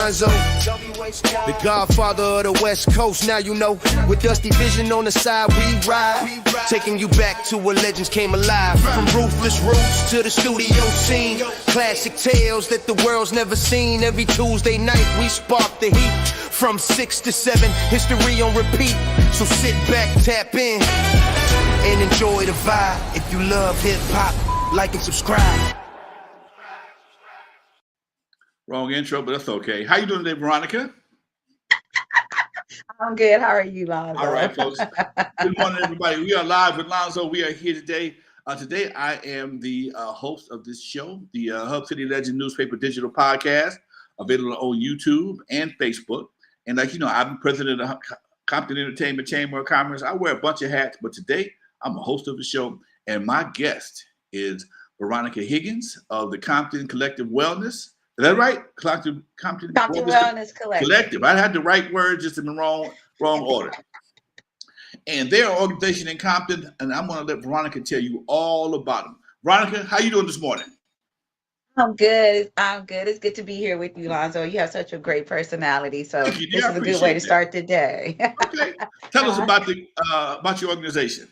Lonzo, the godfather of the West Coast, now you know. With Dusty Vision on the side, we ride. Taking you back to where legends came alive. From ruthless roots to the studio scene. Classic tales that the world's never seen. Every Tuesday night we spark the heat. From 6 to 7, history on repeat. So sit back, tap in, and enjoy the vibe. If you love hip-hop, like and subscribe. Wrong intro, but that's okay. How you doing today, Veronica? I'm good. How are you, Lonzo? All right, folks. Good morning, everybody. We are live with Lonzo. We are here today. Today, I am the host of this show, the Hub City Legend Newspaper Digital Podcast, available on YouTube and Facebook. And like you know, I'm president of the Compton Entertainment Chamber of Commerce. I wear a bunch of hats, but today I'm a host of the show, and my guest is Veronica Higgins of the Compton Collective Wellness. Is that right? Compton Wellness Collective. I had the right word, just in the wrong order. And they're an organization in Compton, and I'm going to let Veronica tell you all about them. Veronica, how you doing this morning? I'm good. It's good to be here with you, Lonzo. You have such a great personality, so this is a good way to start the day. Okay. Tell us about your organization.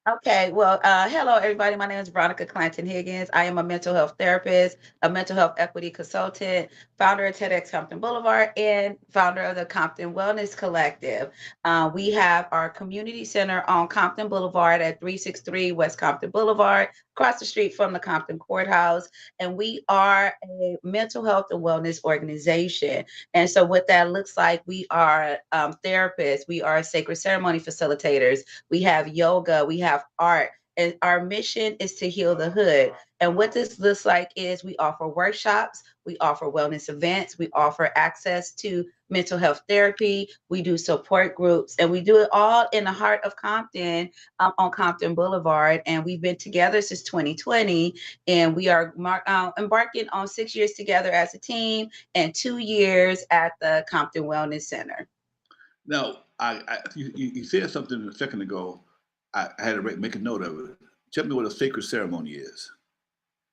Okay, well, hello, everybody. My name is Veronica Higgins. I am a mental health therapist, a mental health equity consultant, founder of TEDx Compton Boulevard, and founder of the Compton Wellness Collective. We have our community center on Compton Boulevard at 363 West Compton Boulevard, across the street from the Compton Courthouse. And we are a mental health and wellness organization. And so what that looks like, we are therapists, we are sacred ceremony facilitators, we have yoga, we have art, and our mission is to heal the hood. And what this looks like is we offer workshops, we offer wellness events, we offer access to mental health therapy, we do support groups, and we do it all in the heart of Compton, on Compton Boulevard. And we've been together since 2020, and we are embarking on 6 years together as a team and 2 years at the Compton Wellness Center. Now, you said something a second ago. I had to make a note of it. Tell me what a sacred ceremony is.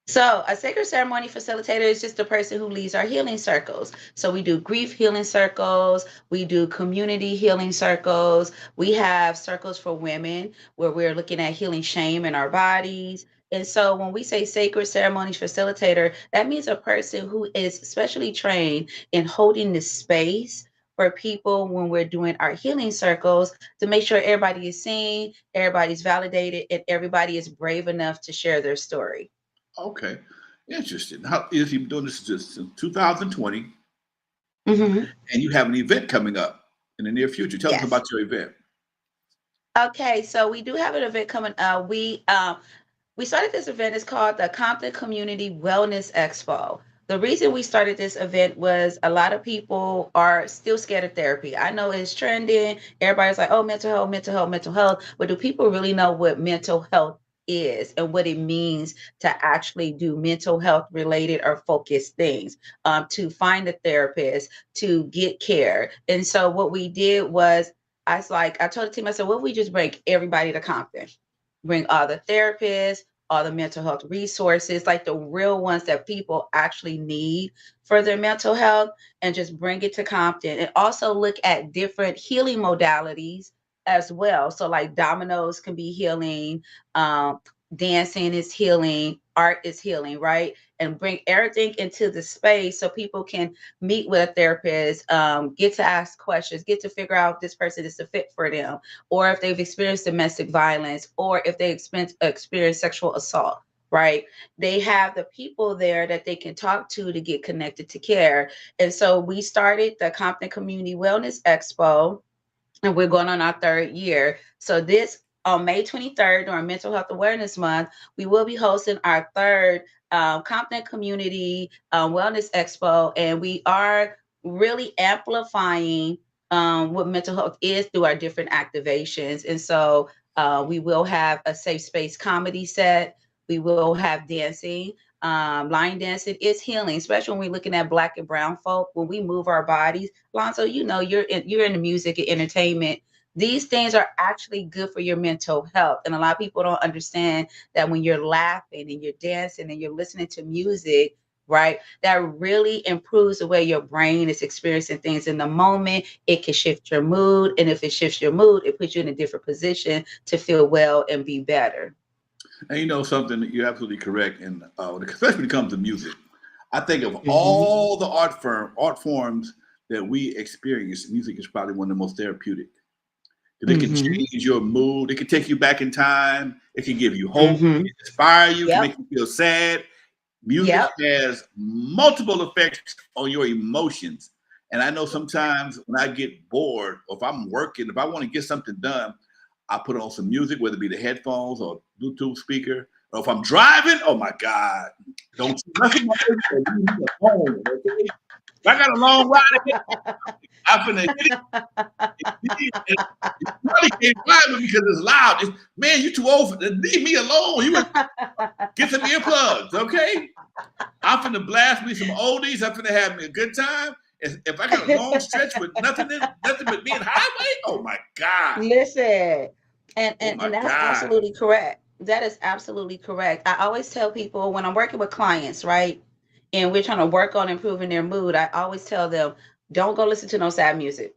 So a sacred ceremony facilitator is just the person who leads our healing circles. So we do grief healing circles, we do community healing circles, we have circles for women where we're looking at healing shame in our bodies. And so when we say sacred ceremonies facilitator, that means a person who is specially trained in holding this space for people when we're doing our healing circles to make sure everybody is seen, everybody's validated, and everybody is brave enough to share their story. Okay, interesting. How is he doing this since 2020? Mm-hmm. And you have an event coming up in the near future. Tell us about your event. Okay, so we do have an event coming up. We started this event. It's called the Compton Community Wellness Expo. The reason we started this event was a lot of people are still scared of therapy. I know it's trending. Everybody's like, oh, mental health, mental health, mental health. But do people really know what mental health is and what it means to actually do mental health related or focused things, to find a therapist, to get care? And so what we did was, I told the team, I said, what if we just bring everybody to Compton? Bring all the therapists, all the mental health resources, like the real ones that people actually need for their mental health, and just bring it to Compton. And also look at different healing modalities as well. So like dominoes can be healing, dancing is healing, art is healing, right? And bring everything into the space so people can meet with a therapist, get to ask questions, get to figure out if this person is a fit for them, or if they've experienced domestic violence, or if they experienced sexual assault, right? They have the people there that they can talk to get connected to care. And so we started the Compton Community Wellness Expo, and we're going on our 3rd year. So this on May 23rd, during Mental Health Awareness Month, we will be hosting our 3rd Compton Community Wellness Expo, and we are really amplifying what mental health is through our different activations. And so we will have a safe space comedy set. We will have dancing. Line dancing is healing, especially when we're looking at Black and brown folk. When we move our bodies, Lonzo, you know, you're in the music and entertainment. These things are actually good for your mental health. And a lot of people don't understand that when you're laughing and you're dancing and you're listening to music, right? That really improves the way your brain is experiencing things in the moment. It can shift your mood. And if it shifts your mood, it puts you in a different position to feel well and be better. And you know something, you're absolutely correct. And especially when it comes to music, I think of Hmm. all the art forms that we experience, music is probably one of the most therapeutic. Because it can Hmm. change your mood. It can take you back in time. It can give you hope. It Hmm. can inspire you. It can Yep. make you feel sad. Music Yep. has multiple effects on your emotions. And I know sometimes when I get bored, or if I'm working, if I want to get something done, I put on some music, whether it be the headphones or Bluetooth speaker. Or if I'm driving, oh my God, don't you mess with my music or leave me alone. Okay? If I got a long ride ahead, I'm finna hit it. And you probably can't ride with me because it's loud. Man, you too old for leave me alone. You would get some earplugs, okay? I'm finna blast me some oldies. I'm finna have me a good time. If I got a long stretch with nothing but me and highway, oh my God. Listen, and, Oh and my and that's God. absolutely correct. That is absolutely correct. I always tell people when I'm working with clients, right? And we're trying to work on improving their mood, I always tell them, don't go listen to no sad music.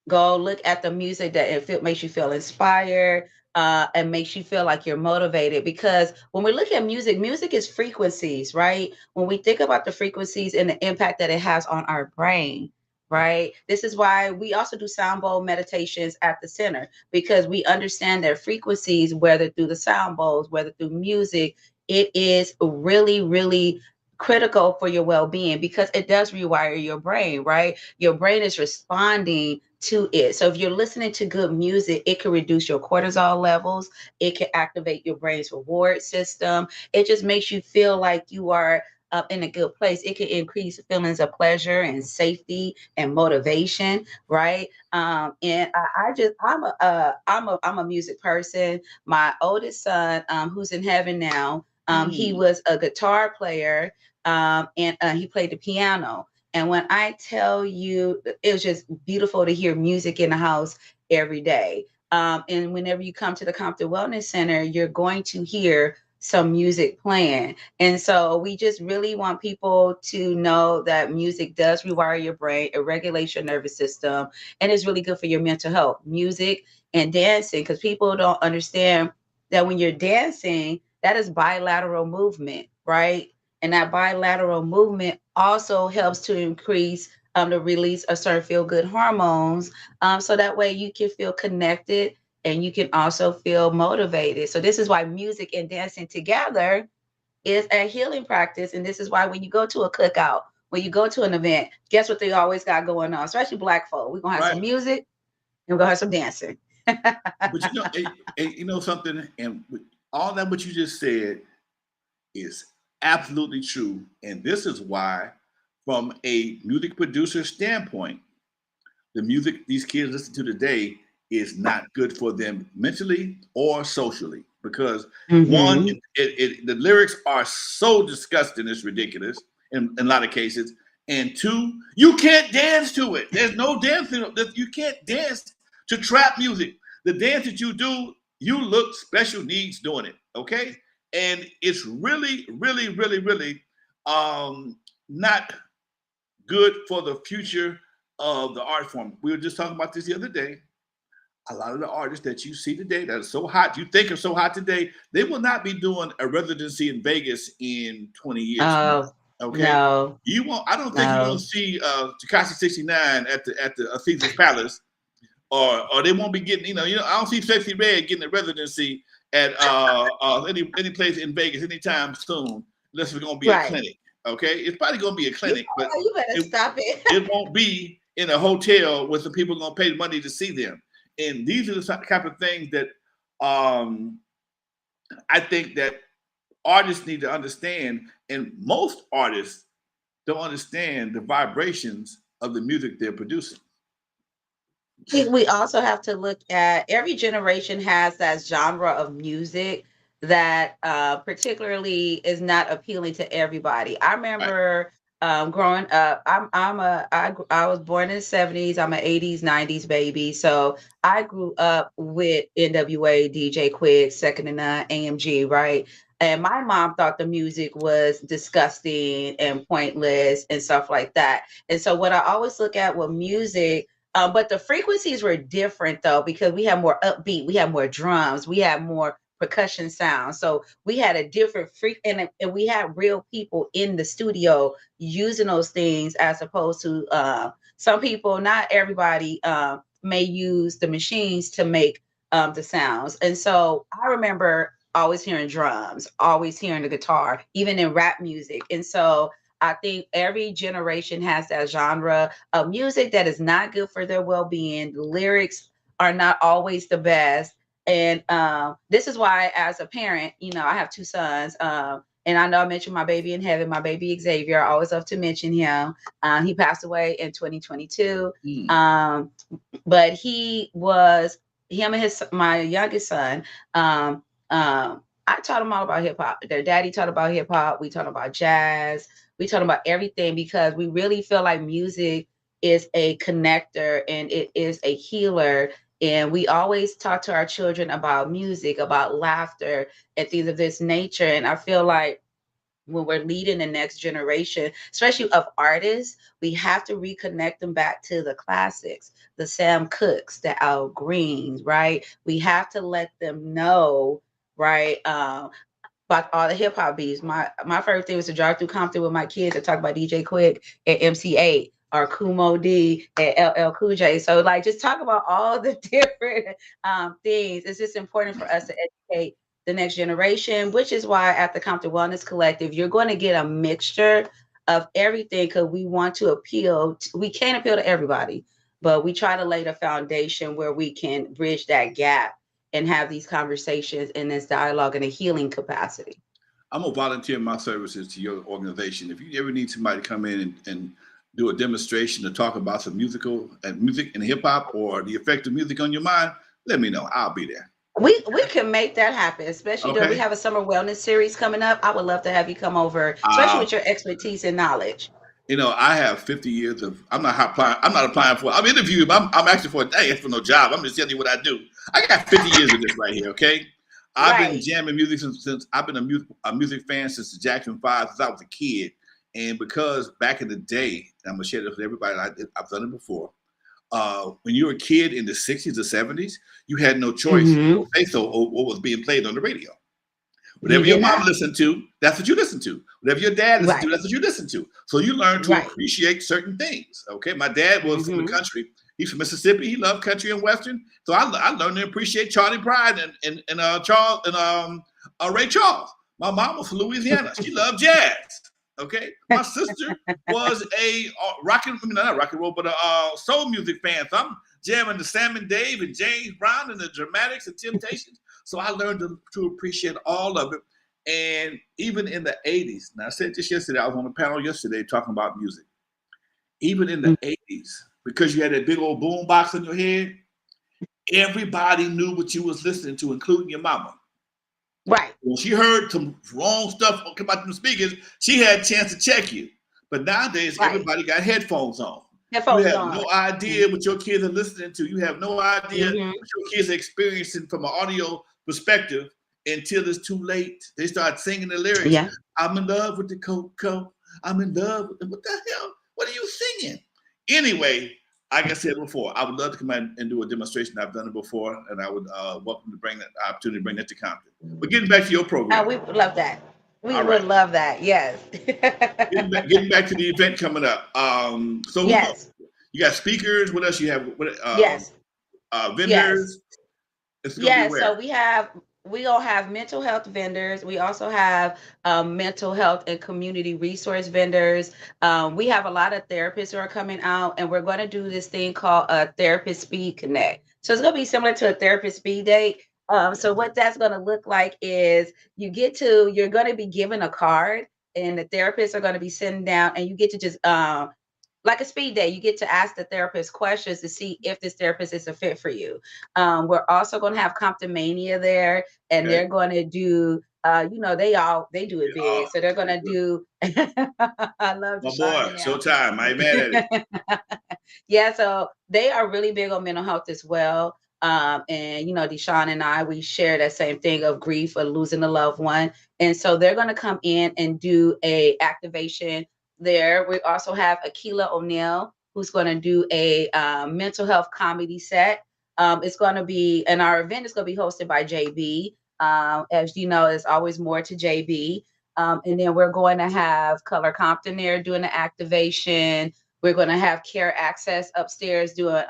Go look at the music that makes you feel inspired, and makes you feel like you're motivated. Because when we look at music, music is frequencies, right? When we think about the frequencies and the impact that it has on our brain, right? This is why we also do sound bowl meditations at the center, because we understand that frequencies, whether through the sound bowls, whether through music, it is really, really critical for your well-being, because it does rewire your brain, right? Your brain is responding to it. So if you're listening to good music, it can reduce your cortisol levels. It can activate your brain's reward system. It just makes you feel like you are up in a good place. It can increase feelings of pleasure and safety and motivation, right? And I'm a music person. My oldest son, who's in heaven now, he Mm. was a guitar player, and he played the piano. And when I tell you, it was just beautiful to hear music in the house every day. And whenever you come to the Compton Wellness Center, you're going to hear some music playing. And so we just really want people to know that music does rewire your brain, it regulates your nervous system, and it's really good for your mental health. Music and dancing, because people don't understand that when you're dancing, that is bilateral movement, right? And that bilateral movement also helps to increase the release of certain feel good hormones. So that way you can feel connected and you can also feel motivated. So, this is why music and dancing together is a healing practice. And this is why when you go to a cookout, when you go to an event, guess what they always got going on, especially Black folk? We're going to have Right. some music and we're going to have some dancing. But you know, you know something, and all that what you just said is absolutely true. And this is why, from a music producer standpoint, the music these kids listen to today is not good for them mentally or socially because one, Hmm. the lyrics are so disgusting, it's ridiculous in a lot of cases. And two, you can't dance to it. There's no dancing. You can't dance to trap music. The dance that you do, you look special needs doing it. Okay, and it's really, really, really, really not good for the future of the art form. We were just talking about this the other day. A lot of the artists that you see today that are so hot, you think are so hot today, they will not be doing a residency in Vegas in 20 years from Oh, now. Okay. no, You won't, I don't think you're gonna no. see Takashi 69 at the Caesar's Palace, or they won't be getting, I don't see Sexy Red getting a residency at any place in Vegas anytime soon, unless it's gonna be a Right. clinic. Okay, it's probably gonna be a You, clinic, but you better it stop it. it won't be in a hotel where some people are gonna pay money to see them. And these are the type of things that um, I think that artists need to understand. And most artists don't understand the vibrations of the music they're producing. We also have to look at every generation has that genre of music that particularly is not appealing to everybody. I Right. remember growing up, I was born in the 70s. I'm an 80s, 90s baby. So I grew up with NWA, DJ Quick, Second to None, AMG, right? And my mom thought the music was disgusting and pointless and stuff like that. And so what I always look at with music, but the frequencies were different though, because we had more upbeat, we had more drums, we had more percussion sounds. So we had a different and we had real people in the studio using those things, as opposed to some people, not everybody may use the machines to make the sounds. And so I remember always hearing drums, always hearing the guitar, even in rap music. And so I think every generation has that genre of music that is not good for their well-being. The lyrics are not always the best. And this is why, as a parent, I have two sons. And I know I mentioned my baby in heaven, my baby Xavier. I always love to mention him. He passed away in 2022. But him and my youngest son. I taught them all about hip hop. Their daddy taught about hip hop. We taught about jazz. We taught about everything, because we really feel like music is a connector and it is a healer. And we always talk to our children about music, about laughter, and things of this nature. And I feel like when we're leading the next generation, especially of artists, we have to reconnect them back to the classics, the Sam Cookes, the Al Greens, right? We have to let them know, right? About all the hip hop beats. My favorite thing was to drive through Compton with my kids and talk about DJ Quick and MC8 or Kumo D and LL Cool J. So like, just talk about all the different things. It's just important for us to educate the next generation, which is why at the Compton Wellness Collective, you're going to get a mixture of everything, because we want to we can't appeal to everybody, but we try to lay the foundation where we can bridge that gap and have these conversations in this dialogue in a healing capacity. I'm gonna volunteer my services to your organization. If you ever need somebody to come in and do a demonstration to talk about some music and hip hop, or the effect of music on your mind, let me know. I'll be there. We can make that happen, especially Okay. during we have a summer wellness series coming up. I would love to have you come over, especially with your expertise and knowledge. I have 50 years of. I'm not applying for. I'm interviewing. I'm actually for. Hey, it's for no job. I'm just telling you what I do. I got 50 years of this right here. Okay. I've been jamming music since I've been a music fan since the Jackson 5, since I was a kid. And because back in the day, and I'm gonna share this with everybody. I've done it before. When you were a kid in the 60s or 70s, you had no choice or say so what was being played on the radio. Whatever your mom listened to, that's what you listened to. Whatever your dad listened to, that's what you listened to. So you learn to appreciate certain things. Okay, my dad was from the country. He's from Mississippi. He loved country and western. So I learned to appreciate Charlie Pride and Charles and Ray Charles. My mom was from Louisiana. She loved jazz. Okay, my sister was a not rock and roll, but a soul music fan. So I'm jamming the Sam and Dave and James Brown and the Dramatics and Temptations. So I learned to appreciate all of it. And even in the 80s, now I said this yesterday, I was on a panel yesterday talking about music. Even in the 80s, because you had that big old boom box in your head, everybody knew what you was listening to, including your mama. Right. When she heard some wrong stuff come out from the speakers, she had a chance to check you. But nowadays, everybody got headphones on. You have no idea what your kids are listening to. You have no idea what your kids are experiencing from an audio perspective until it's too late. They start singing the lyrics. Yeah. I'm in love with the Coco. I'm in love with what the hell? What are you singing? Anyway, like I said before, I would love to come in and do a demonstration. I've done it before, and I would welcome to bring that opportunity to bring that to Compton. But getting back to your program. We would love that. We would love that. Yes. getting back to the event coming up. So yes. You got speakers. What else you have? Yes. Vendors. Yes. So we all have mental health vendors. We also have mental health and community resource vendors. We have a lot of therapists who are coming out, and we're going to do this thing called a Therapist Speed Connect. So it's going to be similar to a therapist speed date. So what that's going to look like is you're going to be given a card, and the therapists are going to be sitting down, and you get to just like a speed date, you get to ask the therapist questions to see if this therapist is a fit for you. We're also going to have Compton Mania there, and they're going to do they do it big. So they're gonna do I love My Deshaun boy, and them. Showtime. I ain't mad at it. Yeah, so they are really big on mental health as well. And Deshaun and I, we share that same thing of grief or losing a loved one. And so they're going to come in and do a activation there. We also have Akila O'Neill, who's going to do a mental health comedy set. It's going to be, and our event is going to be hosted by JB. As you know, there's always more to JB. And then we're going to have Color Compton there doing the activation. We're going to have Care Access upstairs doing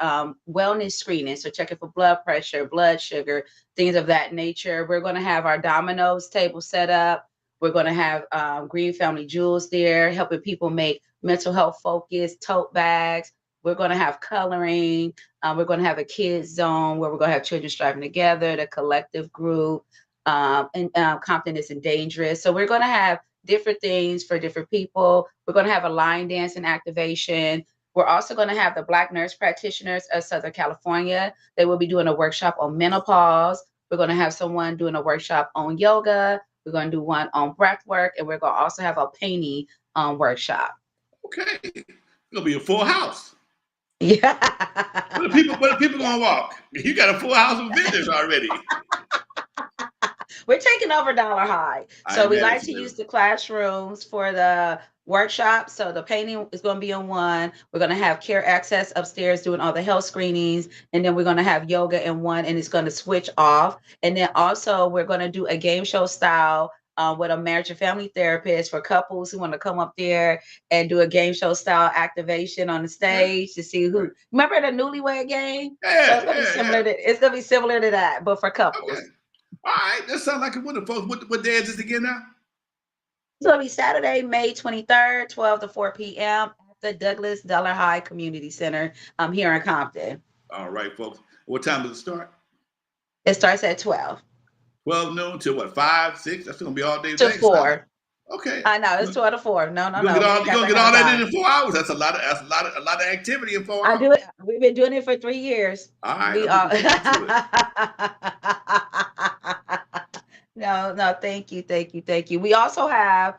wellness screening, so checking for blood pressure, blood sugar, things of that nature. We're going to have our Domino's table set up. We're going to have Green Family Jewels there, helping people make mental health focused tote bags. We're going to have coloring. We're going to have a kids zone where we're going to have children striving together, the collective group, and Compton Isn't Dangerous. So we're going to have different things for different people. We're going to have a line dancing activation. We're also going to have the Black nurse practitioners of Southern California. They will be doing a workshop on menopause. We're going to have someone doing a workshop on yoga. We're going to do one on breath work, and we're going to also have a painting workshop. Okay, it's gonna be a full house. Yeah. Where the people gonna walk? You got a full house of vendors already. We're taking over Dollar High. So we like to use the classrooms for the workshop. So the painting is going to be on one. We're going to have Care Access upstairs doing all the health screenings. And then we're going to have yoga in one, and it's going to switch off. And then also we're going to do a game show style with a marriage and family therapist for couples who want to come up there and do a game show style activation on the stage to see who. Remember the newlywed game? Yeah, So it's gonna be similar to that, but for couples. Okay. All right, that sounds like a winner, folks. What day is this again now? It's going to be Saturday, May 23rd, 12 to 4 p.m. at the Douglas Dollar High Community Center here in Compton. All right, folks. What time does it start? It starts at 12. 12 noon to what, 5, 6? That's going to be all day. To 4. Okay. I know, it's 12 to 4. No. You're going to get all that in 4 hours. That's a lot of activity in 4 hours. I do it. We've been doing it for 3 years. All right. No, thank you. We also have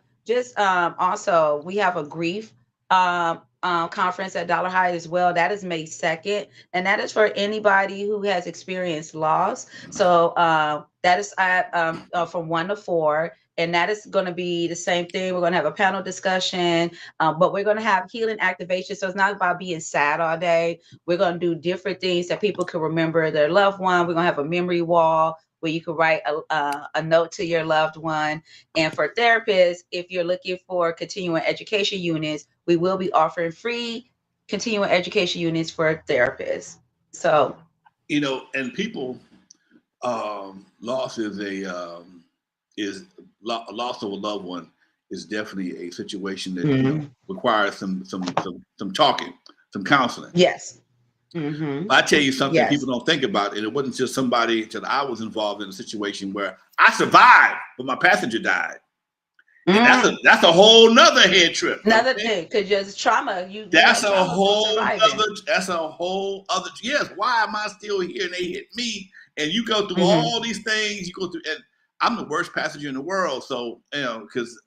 we have a grief conference at Dollar High as well. That is May 2nd, and that is for anybody who has experienced loss. So that is from 1 to 4. And that is going to be the same thing. We're going to have a panel discussion, but we're going to have healing activation. So it's not about being sad all day. We're going to do different things that people can remember their loved one. We're going to have a memory wall where you can write a note to your loved one. And for therapists, if you're looking for continuing education units, we will be offering free continuing education units for therapists. So, and people, loss is loss of a loved one is definitely a situation that requires some talking, some counseling. Yes. Mm-hmm. I tell you something people don't think about, and it wasn't just somebody that I was involved in a situation where I survived, but my passenger died. And that's a whole nother head trip. Another thing, because just trauma. That's a whole other. Yes, why am I still here? And they hit me, and you go through all these things. You go through, and I'm the worst passenger in the world. So because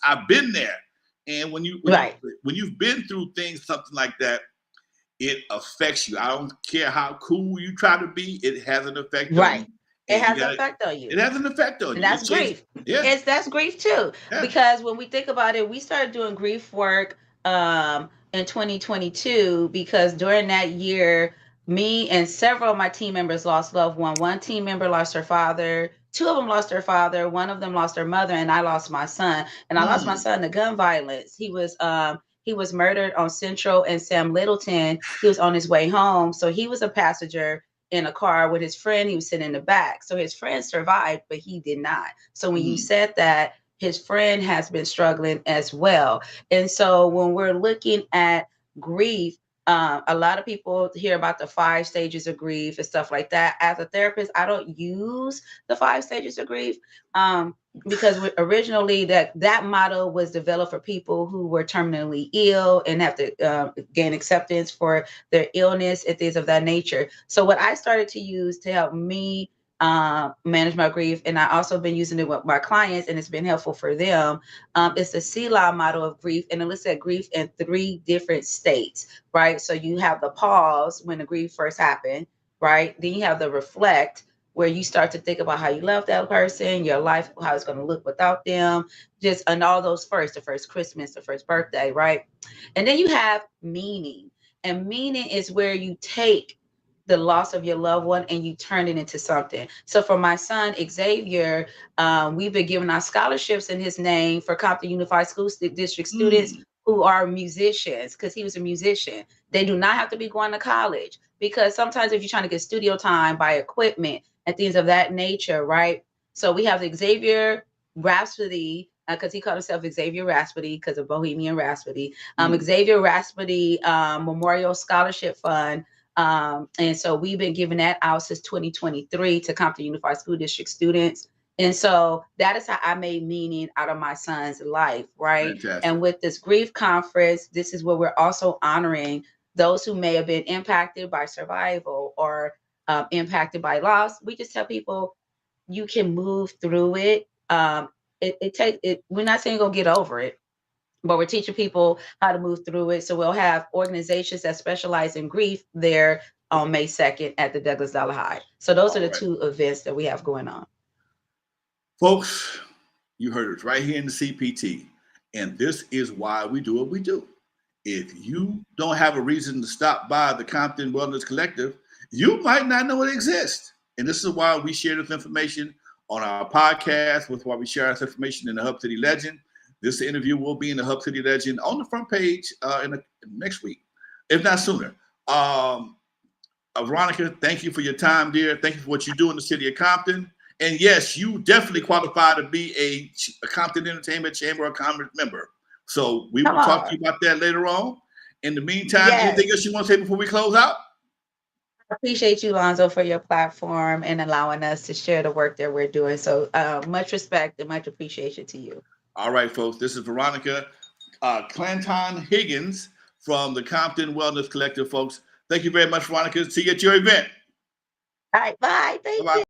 I've been there, and when you've been through things, something like that, it affects you. I don't care how cool you try to be; it has an effect on you. It has an effect on you. It has an effect on you. And that's grief. Yeah. That's grief too. Yeah. Because when we think about it, we started doing grief work in 2022 because during that year, me and several of my team members lost loved one. One team member lost her father. 2 of them lost their father. 1 of them lost their mother, and I lost my son. And I lost my son to gun violence. He was murdered on Central and Sam Littleton. He was on his way home. So he was a passenger in a car with his friend. He was sitting in the back. So his friend survived, but he did not. So when you said that, his friend has been struggling as well. And so when we're looking at grief, a lot of people hear about the 5 stages of grief and stuff like that. As a therapist, I don't use the 5 stages of grief because originally that model was developed for people who were terminally ill and have to gain acceptance for their illness and things of that nature. So what I started to use to help me manage my grief. And I also been using it with my clients, and it's been helpful for them. It's the CLA model of grief, and it looks at grief in 3 different states, right? So you have the pause when the grief first happened, right? Then you have the reflect, where you start to think about how you love that person, your life, how it's going to look without them, just and all those the first Christmas, the first birthday, right? And then you have meaning. And meaning is where you take the loss of your loved one and you turn it into something. So for my son, Xavier, we've been giving out scholarships in his name for Compton Unified School District students who are musicians, because he was a musician. They do not have to be going to college, because sometimes if you're trying to get studio time, buy equipment and things of that nature, right? So we have Xavier Rhapsody, because he called himself Xavier Rhapsody because of Bohemian Rhapsody. Xavier Rhapsody Memorial Scholarship Fund. And so we've been giving that out since 2023 to Compton Unified School District students. And so that is how I made meaning out of my son's life, right? Fantastic. And with this grief conference, this is where we're also honoring those who may have been impacted by survival or impacted by loss. We just tell people you can move through it. We're not saying go get over it, but we're teaching people how to move through it. So we'll have organizations that specialize in grief there on May 2nd at the Douglas Dollar High. So those are the 2 events that we have going on. Folks, you heard it right here in the CPT. And this is why we do what we do. If you don't have a reason to stop by the Compton Wellness Collective, you might not know it exists. And this is why we share this information on our podcast, with why we share this information in the Hub City Legend. This interview will be in the Hub City Legend on the front page next week, if not sooner. Veronica, thank you for your time, dear. Thank you for what you do in the city of Compton. And yes, you definitely qualify to be a Compton Entertainment Chamber of Commerce member. So we will talk to you about that later on. In the meantime, anything else you want to say before we close out? I appreciate you, Lonzo, for your platform and allowing us to share the work that we're doing. So much respect and much appreciation to you. All right, folks. This is Veronica Higgins from the Compton Wellness Collective, folks. Thank you very much, Veronica. See you at your event. All right, bye. Thank you.